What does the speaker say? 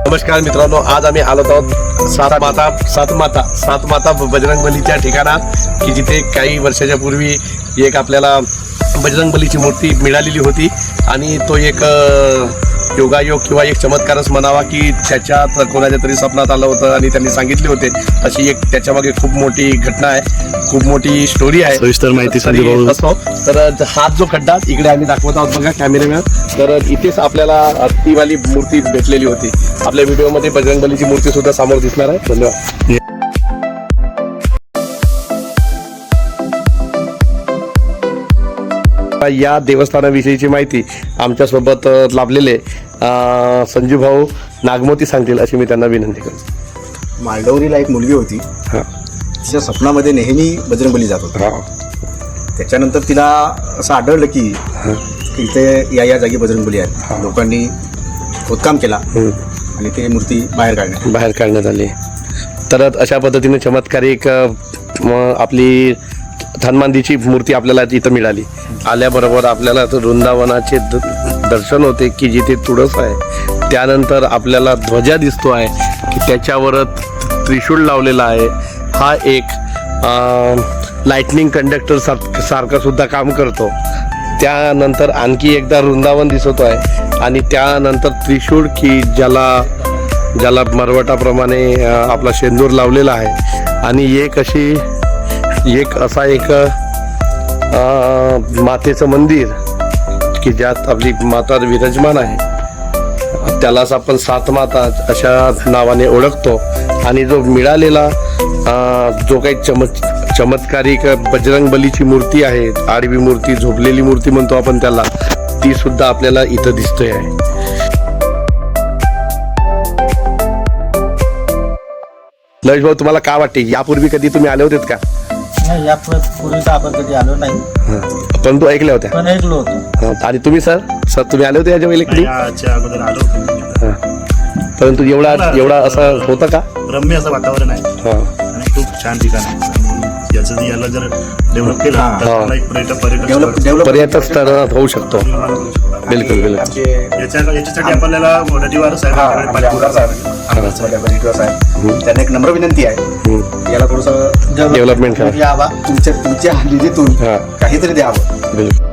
नमस्कार मित्रांनो, आज आम्ही आलो आहोत सात माता बजरंगबलीच्या ठिकाणात की जिथे काही वर्षाच्या पूर्वी एक आपल्याला बजरंगबलीची मूर्ती मिळालेली होती आणि तो एक योगायोग किंवा एक चमत्कारच म्हणावा की त्याच्यात कोणाच्या तरी स्वप्नात आलं होतं आणि त्यांनी सांगितले होते. अशी एक त्याच्यामागे खूप मोठी घटना आहे, खूप मोठी स्टोरी आहे. सविस्तर माहिती असतो. तर हात जो खड्डा इकडे आम्ही दाखवत आहोत बघा कॅमेरामॅन, तर इथेच आपल्याला ती वाली मूर्ती भेटलेली होती. आपल्या व्हिडिओमध्ये बजरंगबलीची मूर्ती सुद्धा समोर दिसणार आहे. धन्यवाद. या देवस्थानाविषयीची माहिती आमच्यासोबत लाभलेले संजू भाऊ नागमोती सांगतील अशी मी त्यांना विनंती करतो. मालडवरीला एक मुलगी होती. तिच्या स्वप्नामध्ये नेहमी बजरंगबली जात होता. त्याच्यानंतर तिला असं आढळलं की इथे या जागी बजरंगबली आहेत. लोकांनी खोदकाम केला आणि ते मूर्ती बाहेर काढण्यात आली. तर अशा पद्धतीने चमत्कारिक आपली हनुमानजीची मूर्ती आपल्याला इथं मिळाली. आल्याबरोबर आपल्याला वृंदावनाचे दर्शन होते की जिथे तुळस आहे, त्यानंतर आपल्याला ध्वजा दिसतो आहे की त्याच्यावर त्रिशूळ लावलेला आहे. हा एक लाइटनिंग कंडक्टर सारखं सुद्धा काम करतो. त्यानंतर आणखी एकदा वृंदावन दिसतो आहे आणि त्यानंतर त्रिशूळ की ज्याला मरवटाप्रमाणे आपला शेंदूर लावलेला आहे आणि एक मातेचं मंदिर की ज्यात आपली माता विराजमान आहे. त्यालाच आपण सात माता अशा नावाने ओळखतो. आणि जो मिळालेला जो काही चमत्कारिक बजरंगबलीची मूर्ती आहे, आडवी मूर्ती, झोपलेली मूर्ती म्हणतो आपण त्याला, ती सुद्धा आपल्याला इथं दिसतोय आहे. ललित भाऊ, तुम्हाला काय वाटते, यापूर्वी कधी तुम्ही आले होते का? नाही, यापूर्वी तर आपण कधी आलो नाही, पण तू ऐकल्या होत्या? पण ऐकलो होतो. आणि तुम्ही सर तुम्ही आले होते याच्या वेळेला कधी? अगोदर आलो होतो. परंतु एवढा असं होतं का? रम्य असं वातावरण आहे आणि खूप छान ठिकाण आहे. याला जर डेव्हलप केलं तर पर्यटक स्थळ होऊ शकतो. बिलकुल. याच्यासाठी आपल्याला नदीवार साहेब, त्यांना एक नम्र विनंती आहे, याला थोडंसं डेव्हलपमेंट करा. तुमच्या निधीतून काहीतरी द्यावं.